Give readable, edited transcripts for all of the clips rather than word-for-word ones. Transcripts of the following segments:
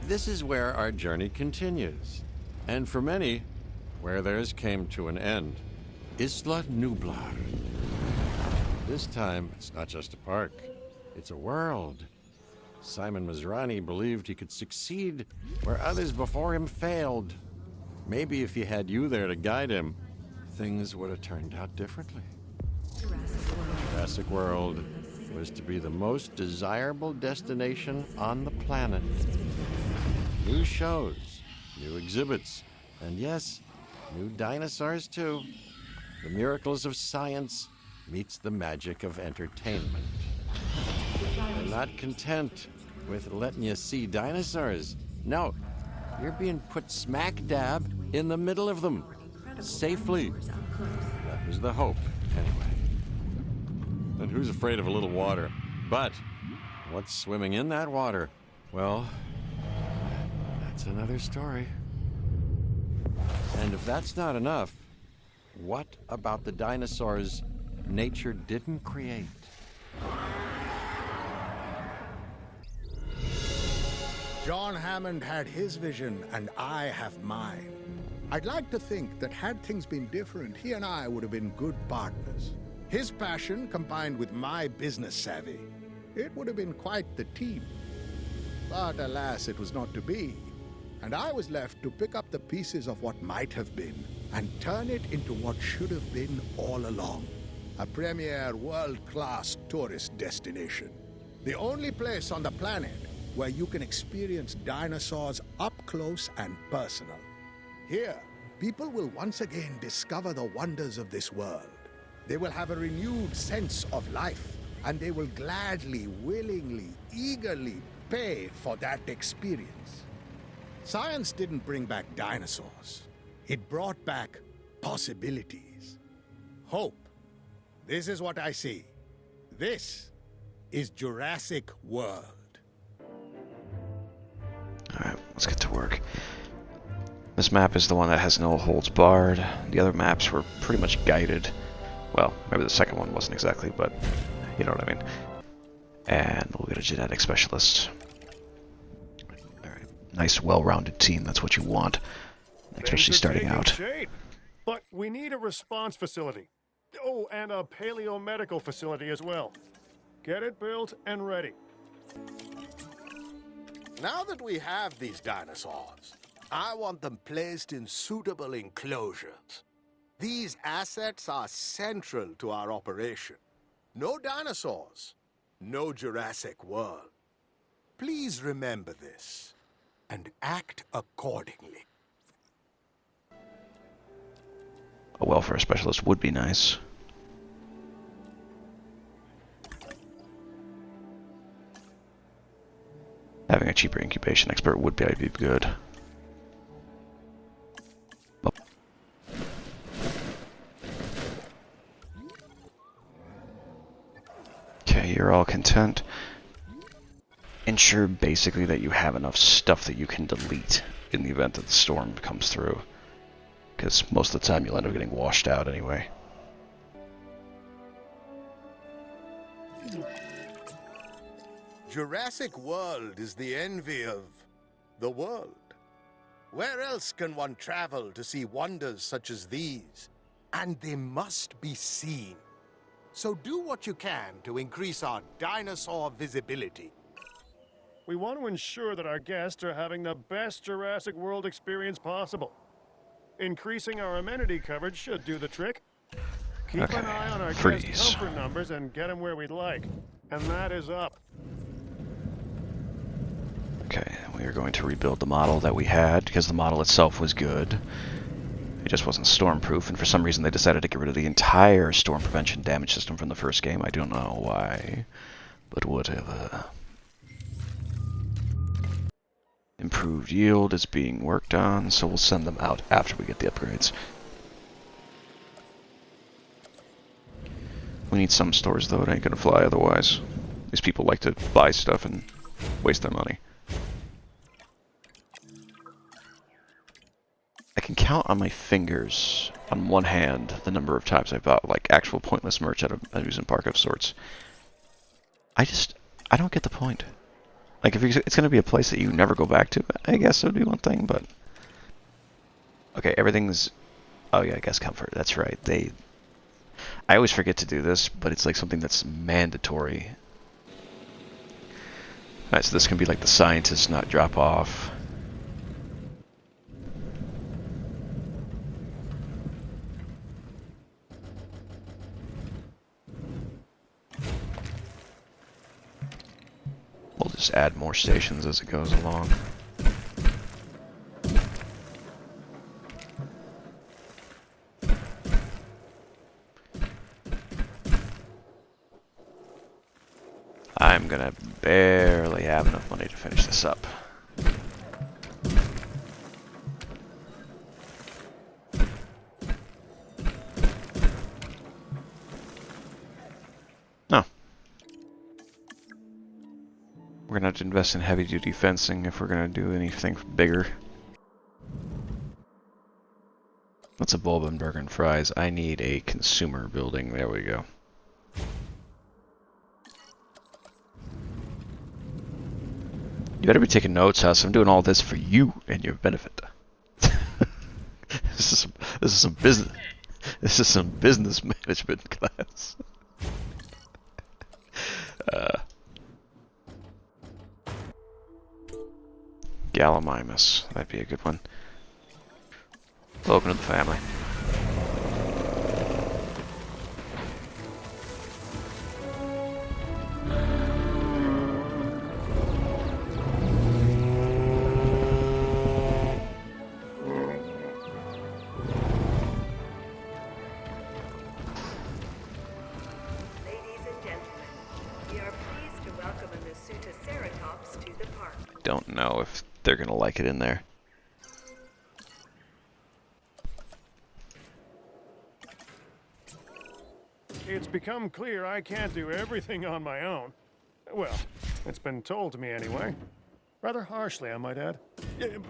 This is where our journey continues. And for many, where theirs came to an end. Isla Nublar. This time, it's not just a park. It's a world. Simon Masrani believed he could succeed where others before him failed. Maybe if he had you there to guide him, things would have turned out differently. Jurassic World was to be the most desirable destination on the planet. New shows, new exhibits, and yes, new dinosaurs too. The miracles of science meets the magic of entertainment. They're not content with letting you see dinosaurs. No, you're being put smack dab in the middle of them, safely. That was the hope, anyway. And who's afraid of a little water? But what's swimming in that water? Well, that's another story. And if that's not enough, what about the dinosaurs nature didn't create? John Hammond had his vision, and I have mine. I'd like to think that had things been different, he and I would have been good partners. His passion combined with my business savvy, it would have been quite the team. But alas, it was not to be. And I was left to pick up the pieces of what might have been and turn it into what should have been all along. A premier world-class tourist destination. The only place on the planet where you can experience dinosaurs up close and personal. Here, people will once again discover the wonders of this world. They will have a renewed sense of life, and they will gladly, willingly, eagerly pay for that experience. Science didn't bring back dinosaurs. It brought back possibilities. Hope. This is what I see. This is Jurassic World. Alright, let's get to work. This map is the one that has no holds barred. The other maps were pretty much guided. Well, maybe the second one wasn't exactly, but you know what I mean. And we'll get a genetic specialist. Alright, nice well-rounded team, that's what you want. Especially starting out. Shape, but we need a response facility. Oh, and a paleomedical facility as well. Get it built and ready. Now that we have these dinosaurs, I want them placed in suitable enclosures. These assets are central to our operation. No dinosaurs, no Jurassic World. Please remember this and act accordingly. A welfare specialist would be nice. Having a cheaper incubation expert would be good. Oh. Okay, you're all content. Ensure basically that you have enough stuff that you can delete in the event that the storm comes through. Because most of the time you'll end up getting washed out anyway. Jurassic World is the envy of the world. Where else can one travel to see wonders such as these? And they must be seen. So do what you can to increase our dinosaur visibility. We want to ensure that our guests are having the best Jurassic World experience possible. Increasing our amenity coverage should do the trick. Keep an eye on our guest comfort numbers and get them where we'd like. And that is up. Okay, we are going to rebuild the model that we had because the model itself was good. It just wasn't storm-proof, and for some reason they decided to get rid of the entire storm prevention damage system from the first game. I don't know why, but whatever. Improved yield is being worked on, so we'll send them out after we get the upgrades. We need some stores though, it ain't gonna fly otherwise. These people like to buy stuff and waste their money. I can count on my fingers, on one hand, the number of times I've bought like actual pointless merch at an amusement park of sorts. I don't get the point. Like, if it's going to be a place that you never go back to, I guess it would be one thing, but... Okay, everything's... Oh yeah, guest comfort, that's right. I always forget to do this, but it's like something that's mandatory. Alright, so this can be like the scientists not drop off. We'll just add more stations as it goes along. I'm gonna barely have enough money to finish this up. No. We're gonna have to invest in heavy-duty fencing if we're gonna do anything bigger. What's a bulb and burger and fries? I need a consumer building. There we go. You better be taking notes, Huss. I'm doing all this for you and your benefit. This is some business. This is some business management class. Gallimimus. That'd be a good one. Welcome to the family. Don't know if they're gonna like it in there. It's become clear I can't do everything on my own. Well, it's been told to me anyway. Rather harshly, I might add.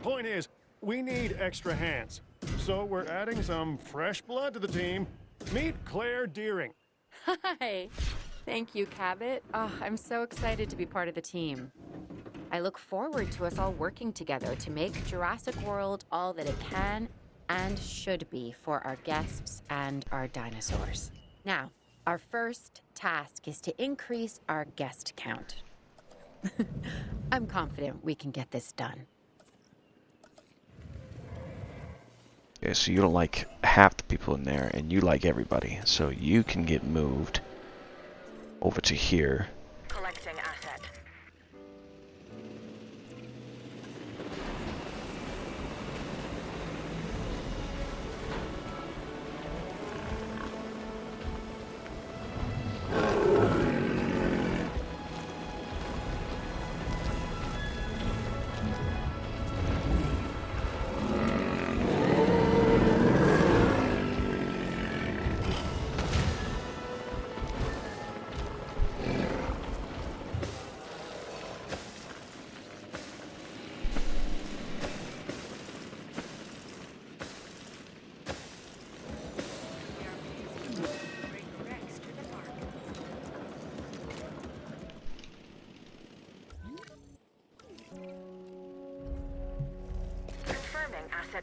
Point is, we need extra hands. So we're adding some fresh blood to the team. Meet Claire Deering. Hi. Thank you, Cabot. Oh, I'm so excited to be part of the team. I look forward to us all working together to make Jurassic World all that it can and should be for our guests and our dinosaurs. Now, our first task is to increase our guest count. I'm confident we can get this done. Okay, so you don't like half the people in there, and you like everybody. So you can get moved over to here. Collecting asset.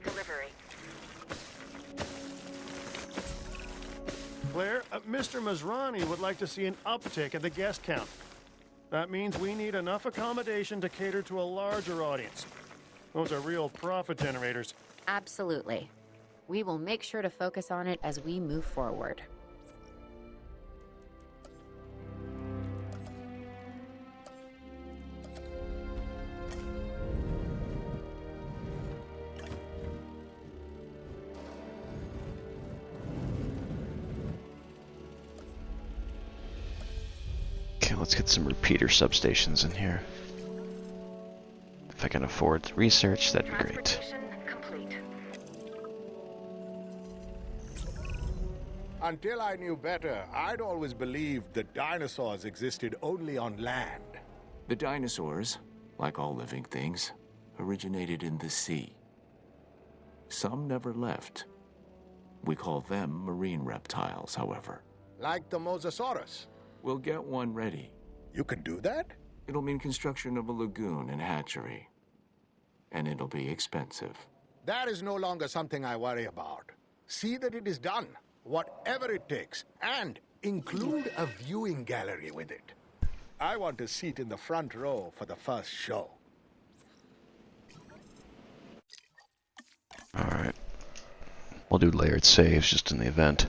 Delivery. Claire, Mr. Masrani would like to see an uptick in the guest count. That means we need enough accommodation to cater to a larger audience. Those are real profit generators. Absolutely. We will make sure to focus on it as we move forward. Let's get some repeater substations in here. If I can afford the research, that'd be great. Complete. Until I knew better, I'd always believed that dinosaurs existed only on land. The dinosaurs, like all living things, originated in the sea. Some never left. We call them marine reptiles, however. Like the Mosasaurus. We'll get one ready. You can do that? It'll mean construction of a lagoon and hatchery. And it'll be expensive. That is no longer something I worry about. See that it is done, whatever it takes, and include a viewing gallery with it. I want a seat in the front row for the first show. Alright. We'll do layered saves just in the event.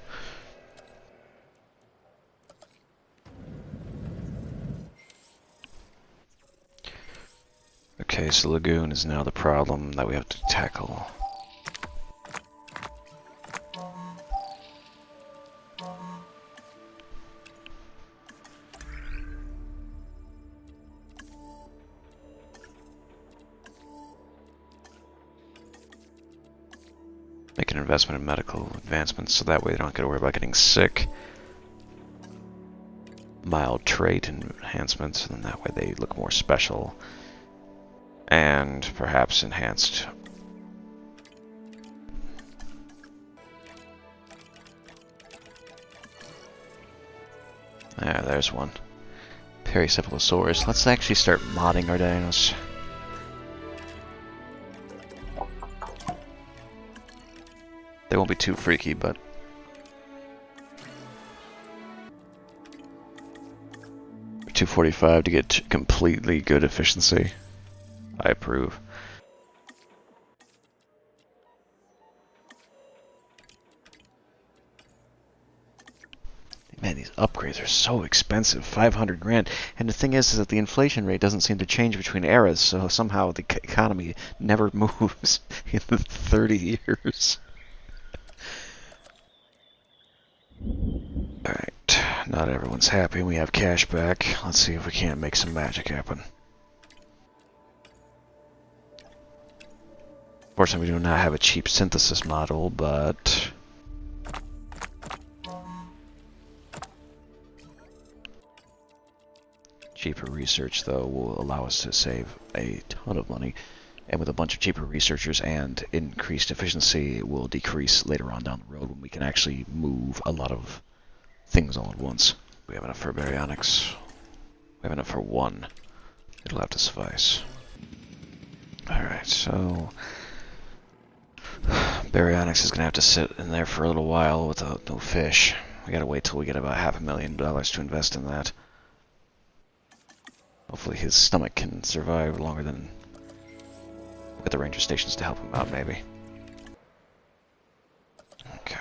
Okay, so lagoon is now the problem that we have to tackle. Make an investment in medical advancements so that way they don't have to worry about getting sick. Mild trait enhancements, and then that way they look more special. And perhaps enhanced. Yeah, there's one. Pericephalosaurus. Let's actually start modding our dinos. They won't be too freaky, but 245 to get completely good efficiency. I approve. Man, these upgrades are so expensive, 500 grand. And the thing is that the inflation rate doesn't seem to change between eras, so somehow the economy never moves in the 30 years. Alright, not everyone's happy. We have cash back. Let's see if we can't make some magic happen. Fortunately, we do not have a cheap synthesis model, but cheaper research, though, will allow us to save a ton of money. And with a bunch of cheaper researchers and increased efficiency, it will decrease later on down the road when we can actually move a lot of things all at once. We have enough for baryonics. We have enough for one. It'll have to suffice. Alright, so baryonics is going to have to sit in there for a little while without no fish. We gotta wait till we get about $500,000 to invest in that. Hopefully his stomach can survive longer than... Get the ranger stations to help him out, maybe. Okay.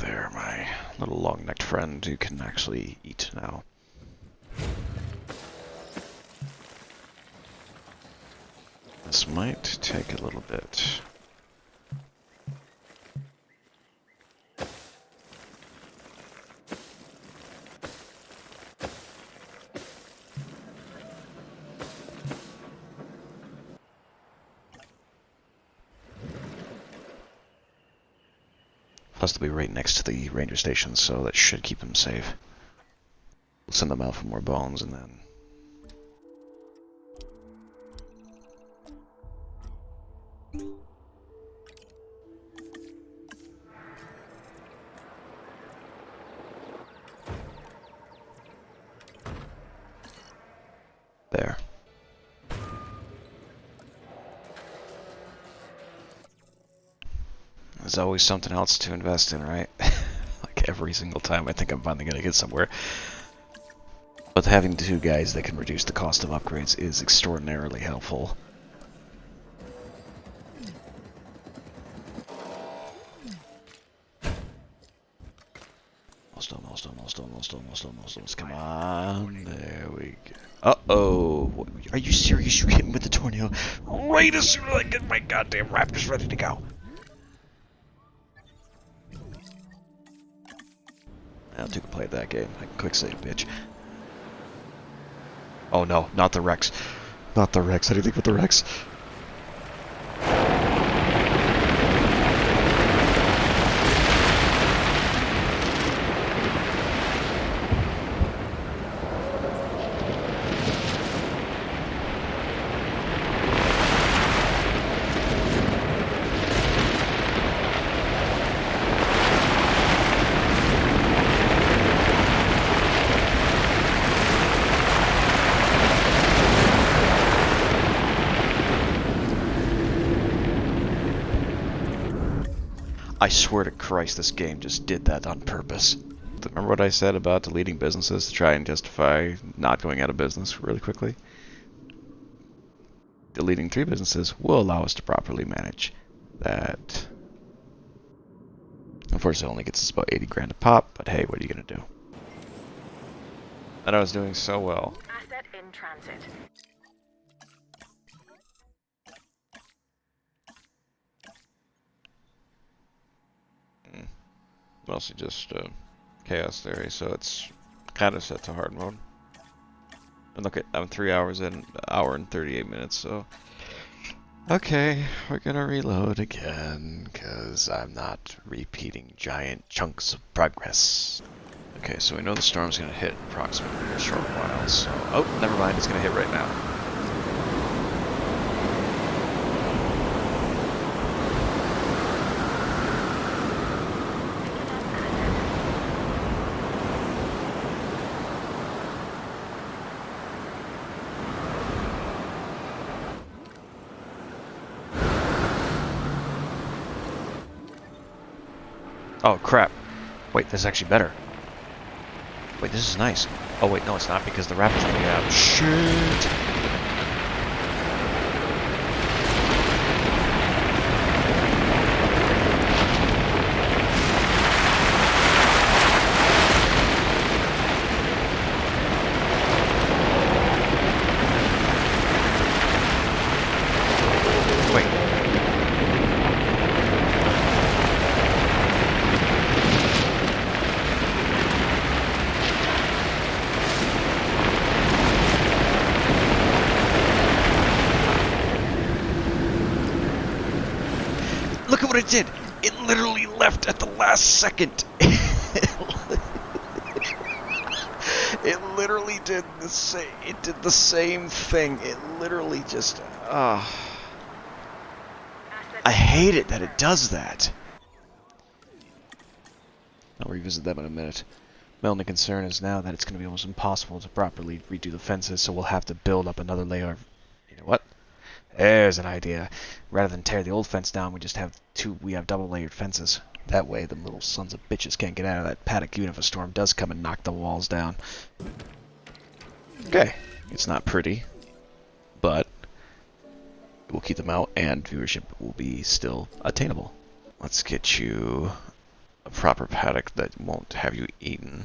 There, my little long-necked friend who can actually eat now. This might take a little bit. Plus they'll be right next to the ranger station, so that should keep them safe. We'll send them out for more bones and then... There. There's always something else to invest in, right? Like every single time I think I'm finally gonna get somewhere. But having two guys that can reduce the cost of upgrades is extraordinarily helpful. Almost. Come on. There we go. Uh-oh. Are you serious? You hit him with the tornado right as soon as I get my goddamn raptors ready to go. I'll take a play at that game. I can quick save, bitch. Oh no, not the Rex. Not the Rex. How do you think with the Rex? I swear to Christ, this game just did that on purpose. Remember what I said about deleting businesses to try and justify not going out of business really quickly? Deleting 3 businesses will allow us to properly manage that. Unfortunately, it only gets us about 80 grand a pop, but hey, what are you gonna do? And I was doing so well. Asset in transit. Mostly just chaos theory, so it's kind of set to hard mode. And look at, I'm 3 hours in, hour and 38 minutes, so... Okay, we're gonna reload again, because I'm not repeating giant chunks of progress. Okay, so we know the storm's gonna hit approximately in a short while, so... Oh, never mind, it's gonna hit right now. Oh, crap. Wait, this is actually better. Wait, this is nice. Oh, wait, no, it's not, because the rapids are going out. Shit! Look at what it did! It literally left at the last second! It literally did the same. It did the same thing. It literally just. I hate it that it does that. I'll revisit that in a minute. My only concern is now that it's going to be almost impossible to properly redo the fences, so we'll have to build up another layer of. You know what? There's an idea. Rather than tear the old fence down, we just have double layered fences. That way, them little sons of bitches can't get out of that paddock even if a storm does come and knock the walls down. Okay, it's not pretty, but we'll keep them out and viewership will be still attainable. Let's get you a proper paddock that won't have you eaten.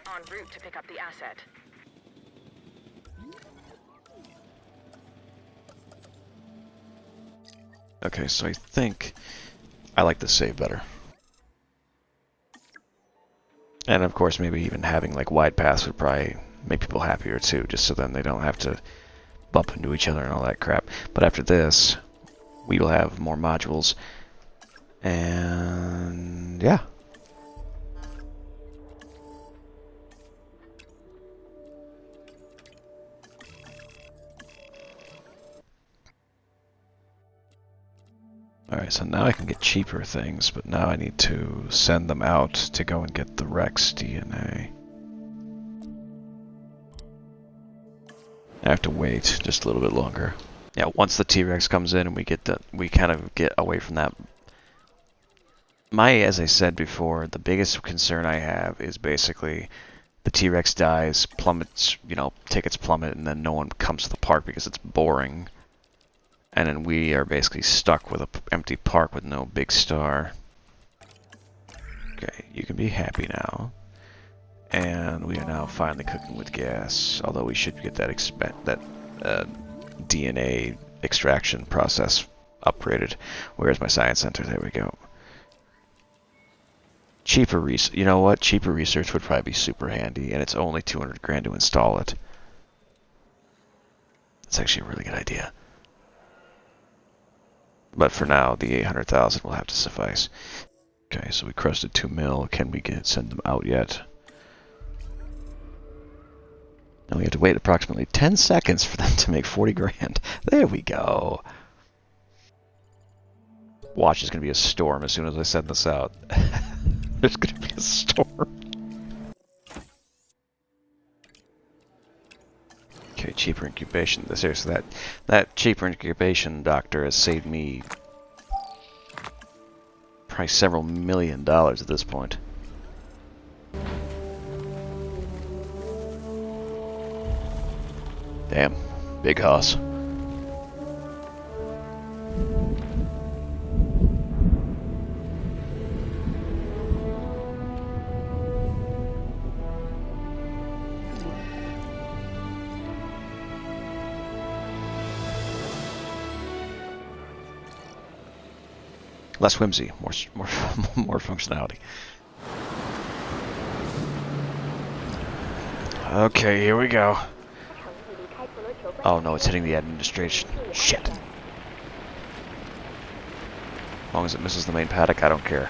En route to pick up the asset. Okay, so I think I like the save better. And of course, maybe even having like wide paths would probably make people happier too, just so then they don't have to bump into each other and all that crap. But after this, we will have more modules. And yeah. Alright, so now I can get cheaper things, but now I need to send them out to go and get the Rex DNA. I have to wait just a little bit longer. Yeah, once the T-Rex comes in and we kind of get away from that. As I said before, the biggest concern I have is basically the T-Rex dies, plummets, tickets plummet, and then no one comes to the park because it's boring. And then we are basically stuck with an empty park with no big star. Okay, you can be happy now. And we are now finally cooking with gas. Although we should get that DNA extraction process upgraded. Where's my science center? There we go. Cheaper research. You know what? Cheaper research would probably be super handy, and it's only 200 grand to install it. That's actually a really good idea. But for now, the 800,000 will have to suffice. Okay, so we crusted 2 mil. Can we send them out yet? Now we have to wait approximately 10 seconds for them to make 40 grand. There we go. Watch, there's going to be a storm as soon as I send this out. There's going to be a storm. Okay, cheaper incubation. Seriously, that cheaper incubation doctor has saved me Probably several $1 million at this point. Damn, big hoss. Less whimsy, more functionality. Okay, here we go. Oh no, it's hitting the administration. Shit. As long as it misses the main paddock, I don't care.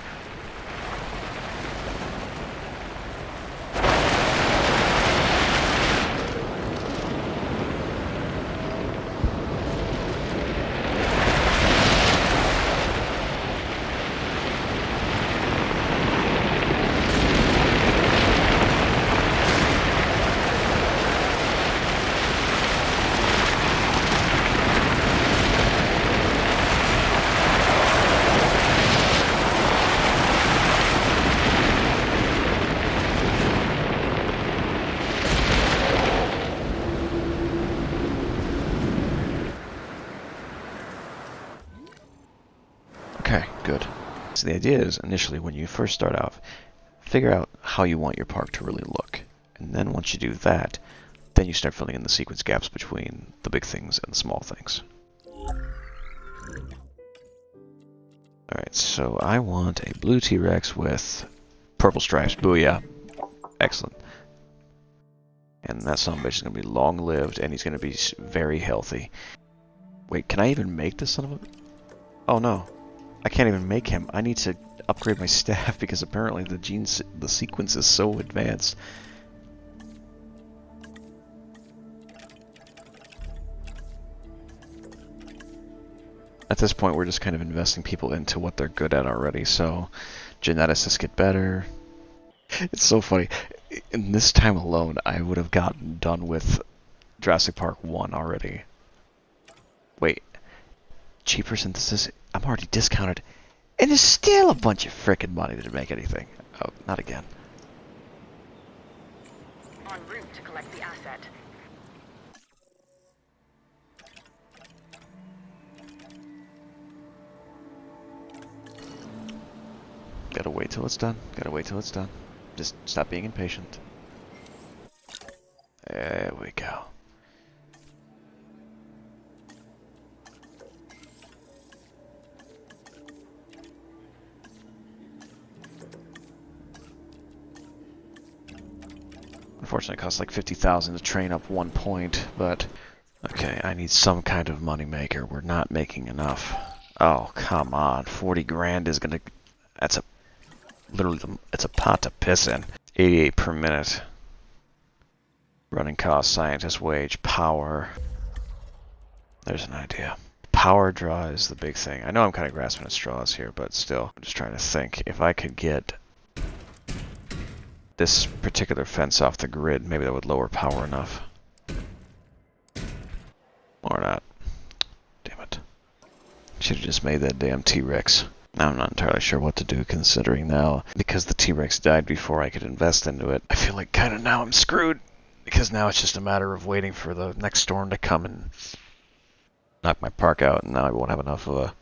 Okay, good. So the idea is, initially, when you first start out, figure out how you want your park to really look. And then once you do that, then you start filling in the sequence gaps between the big things and the small things. Alright, so I want a blue T-Rex with purple stripes. Booyah. Excellent. And that son of a bitch is going to be long-lived, and he's going to be very healthy. Wait, can I even make this son of a... Oh no. I can't even make him. I need to upgrade my staff because apparently the sequence is so advanced. At this point, we're just kind of investing people into what they're good at already, so geneticists get better. It's so funny. In this time alone, I would have gotten done with Jurassic Park 1 already. Wait. Cheaper synthesis? I'm already discounted. And there's still a bunch of frickin' money to make anything. Oh, not again. En route to collect the asset. Gotta wait till it's done. Gotta wait till it's done. Just stop being impatient. There we go. Unfortunately, it costs like 50,000 to train up 1 point, but okay, I need some kind of money maker. We're not making enough. Oh, come on. 40 grand is gonna... That's a... Literally, it's a pot to piss in. 88 per minute. Running cost, scientist wage, power. There's an idea. Power draw is the big thing. I know I'm kind of grasping at straws here, but still, I'm just trying to think. If I could get this particular fence off the grid, maybe that would lower power enough. Or not. Damn it. Should have just made that damn T-Rex. I'm not entirely sure what to do, considering now, because the T-Rex died before I could invest into it, I feel like kind of now I'm screwed, because now it's just a matter of waiting for the next storm to come and knock my park out, and now I won't have enough of a...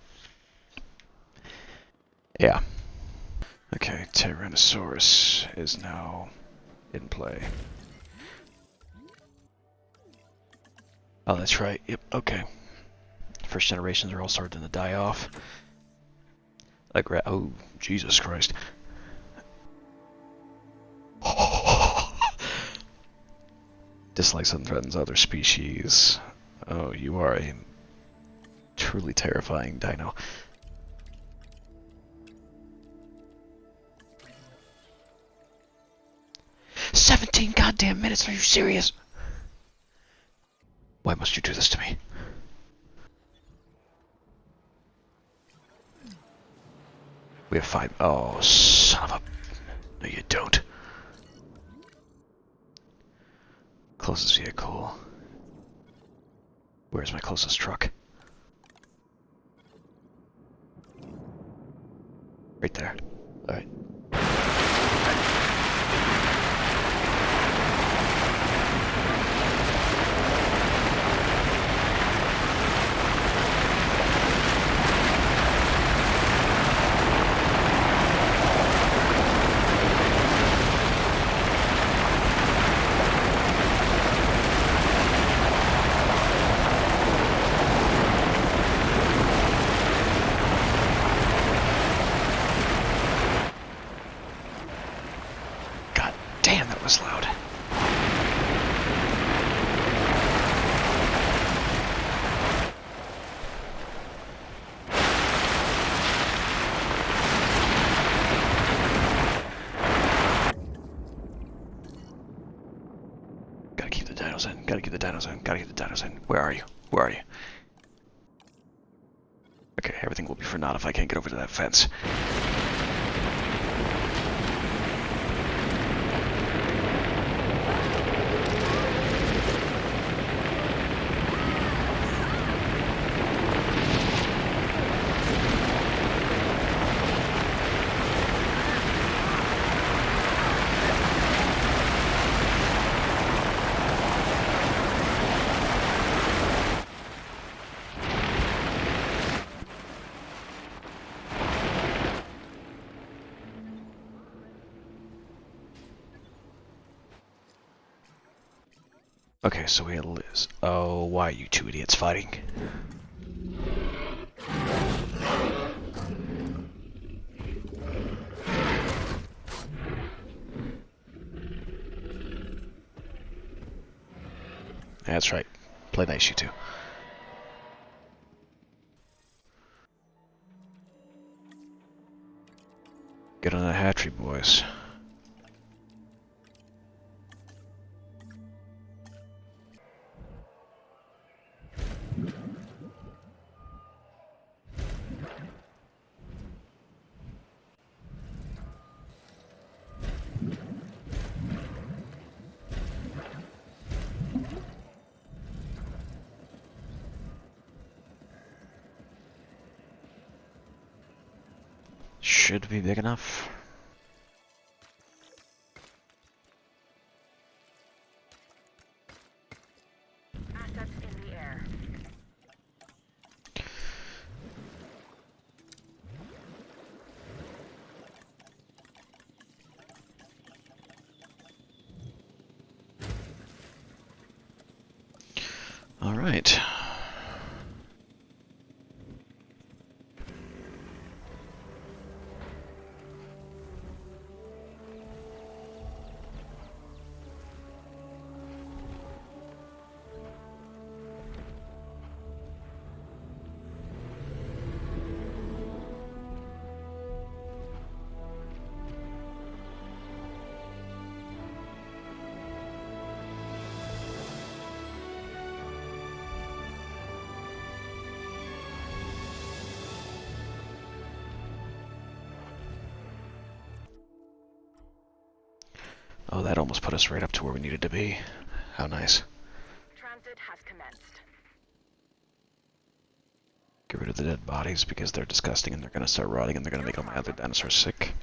Yeah. Okay, Tyrannosaurus is now in play. Oh, that's right. Yep, okay. First generations are all starting to die off. Oh, Jesus Christ. Dislikes and threatens other species. Oh, you are a truly terrifying dino. "17 goddamn minutes, are you serious? Why must you do this to me?" We have 5. Oh, son of a... No, you don't. Closest vehicle. Where's my closest truck? Right there. All right. God damn, that was loud. Gotta keep the dinos in. Gotta keep the dinos in. Gotta keep the dinos in. Where are you? Where are you? Okay, everything will be for naught if I can't get over to that fence. Okay, so we had Liz. Oh, why are you two idiots fighting? That's right. Play nice, you two. Get on that hatchery, boys. Should be big enough. Assets in the air. All right. Oh, that almost put us right up to where we needed to be. How nice. Transit has commenced. Get rid of the dead bodies because they're disgusting and they're gonna start rotting and they're gonna make all my other dinosaurs sick.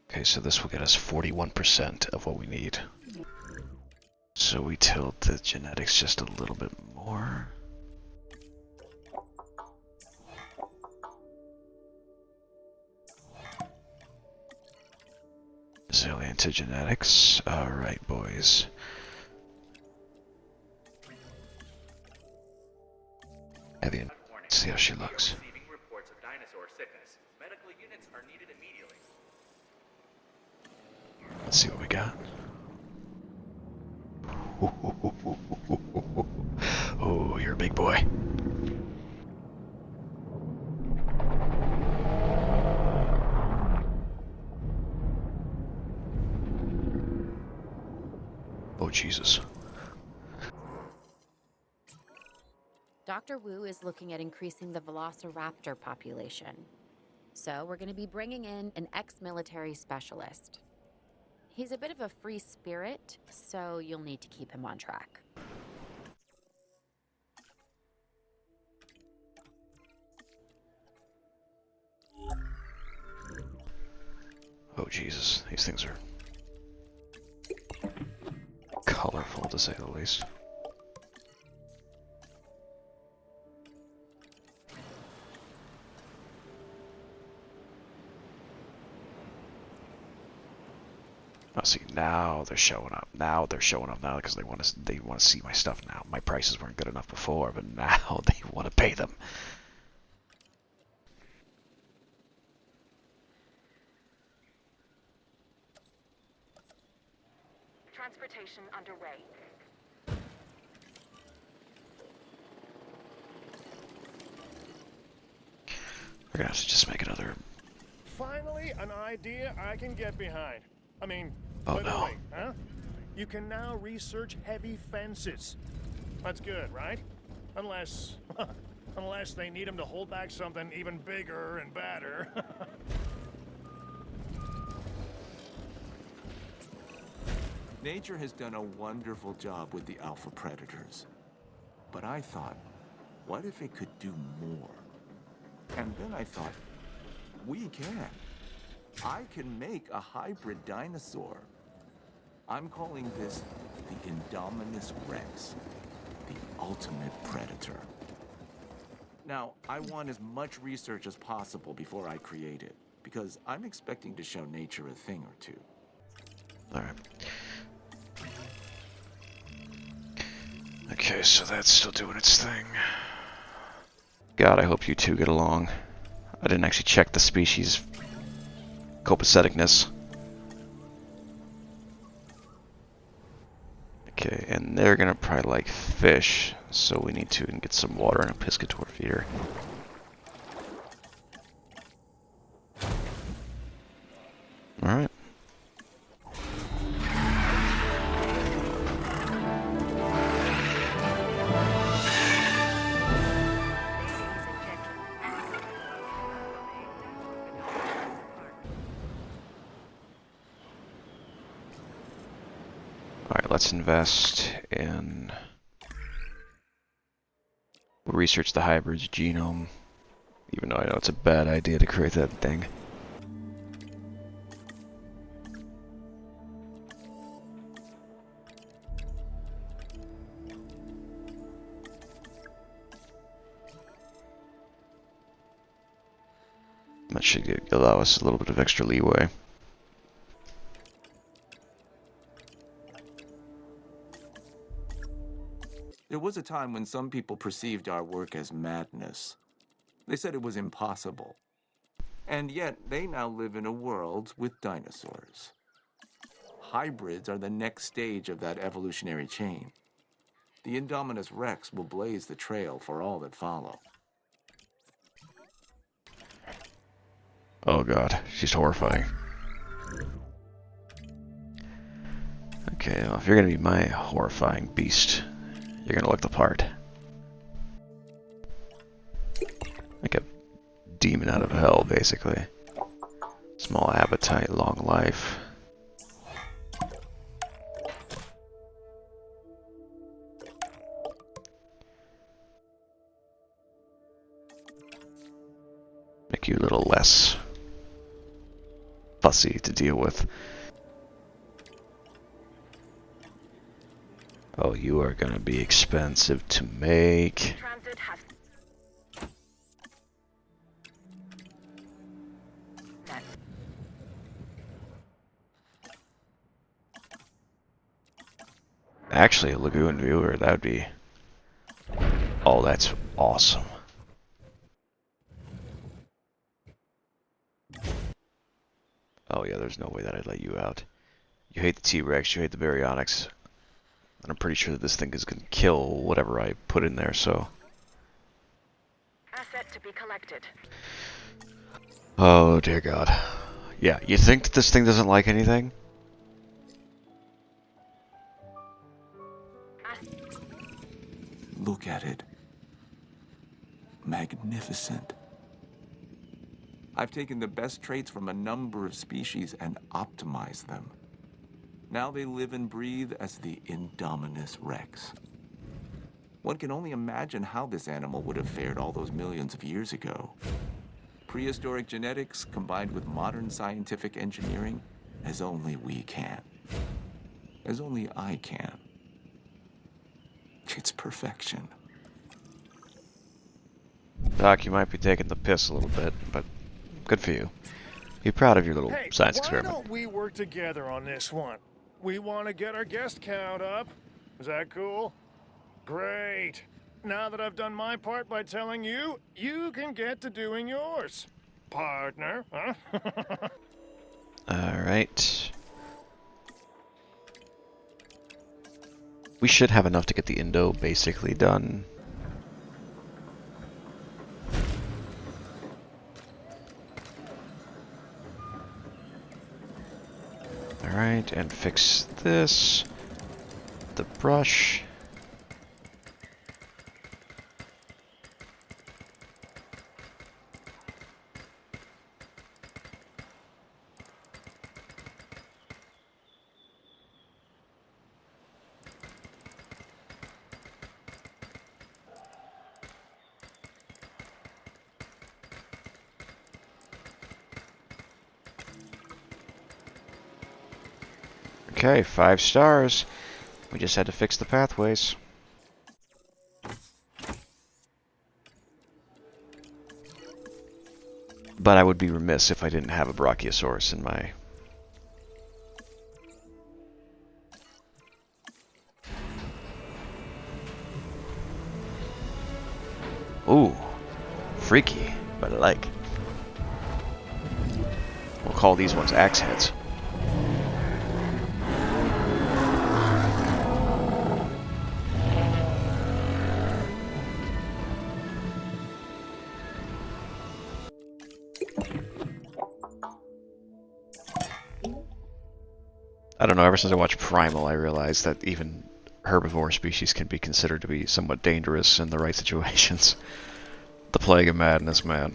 Okay, so this will get us 41% of what we need. So we tilt the genetics just a little bit more. Resilient to genetics. Alright, boys. Evian, see how she looks. Receiving reports of dinosaur sickness. Medical units are needed immediately. Let's see what we got. Oh, you're a big boy. Oh, Jesus. Dr. Wu is looking at increasing the velociraptor population. So we're going to be bringing in an ex-military specialist. He's a bit of a free spirit, so you'll need to keep him on track. Oh Jesus, these things are colorful to say the least. Oh, see, now they're showing up. Now they're showing up now because they want to see my stuff now. My prices weren't good enough before, but now they want to pay them. Transportation underway. We're gonna have to just make another. Finally, an idea I can get behind. I mean, Oh, literally, no. huh? You can now research heavy fences. That's good, right? Unless they need them to hold back something even bigger and badder. Nature has done a wonderful job with the alpha predators. But I thought, what if it could do more? And then I thought, we can. I can make a hybrid dinosaur. I'm calling this the Indominus Rex, the ultimate predator. Now, I want as much research as possible before I create it, because I'm expecting to show nature a thing or two. Alright. Okay, so that's still doing its thing. God, I hope you two get along. I didn't actually check the species copaceticness. Okay, and they're gonna probably like fish, so we need to get some water and a piscator feeder. Alright. Alright, let's invest in research the hybrid's genome, even though I know it's a bad idea to create that thing. That should allow us a little bit of extra leeway. There was a time when some people perceived our work as madness. They said it was impossible. And yet, they now live in a world with dinosaurs. Hybrids are the next stage of that evolutionary chain. The Indominus Rex will blaze the trail for all that follow. Oh god, she's horrifying. Okay, well, if you're gonna be my horrifying beast, you're gonna look the part. Like a demon out of hell, basically. Small appetite, long life. Make you a little less fussy to deal with. Oh, you are gonna be expensive to make. Transit has... Actually, a lagoon viewer, that would be... Oh, that's awesome. Oh yeah, there's no way that I'd let you out. You hate the T-Rex, you hate the baryonyx. And I'm pretty sure that this thing is going to kill whatever I put in there, so... Asset to be collected. Oh, dear God. Yeah, you think that this thing doesn't like anything? Look at it. Magnificent. I've taken the best traits from a number of species and optimized them. Now they live and breathe as the Indominus Rex. One can only imagine how this animal would have fared all those millions of years ago. Prehistoric genetics combined with modern scientific engineering, as only we can. As only I can. It's perfection. Doc, you might be taking the piss a little bit, but good for you. Be proud of your little Hey, science why experiment. don't we work together on this one? We want to get our guest count up. Is that cool? Great. Now that I've done my part by telling you, you can get to doing yours. Partner, huh? Alright. We should have enough to get the Indo basically done. Alright, and fix this. The brush. Okay, 5 stars. We just had to fix the pathways. But I would be remiss if I didn't have a Brachiosaurus in my... Ooh, freaky, but I like. We'll call these ones axe heads. I don't know, ever since I watched Primal, I realized that even herbivore species can be considered to be somewhat dangerous in the right situations. The plague of madness, man.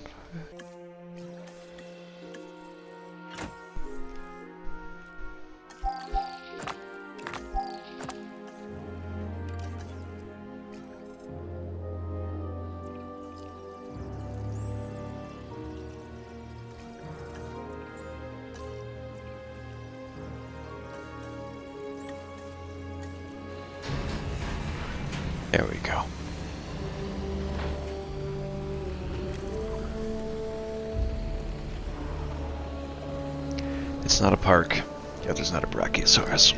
There we go. It's not a park. Yeah, there's not a Brachiosaurus.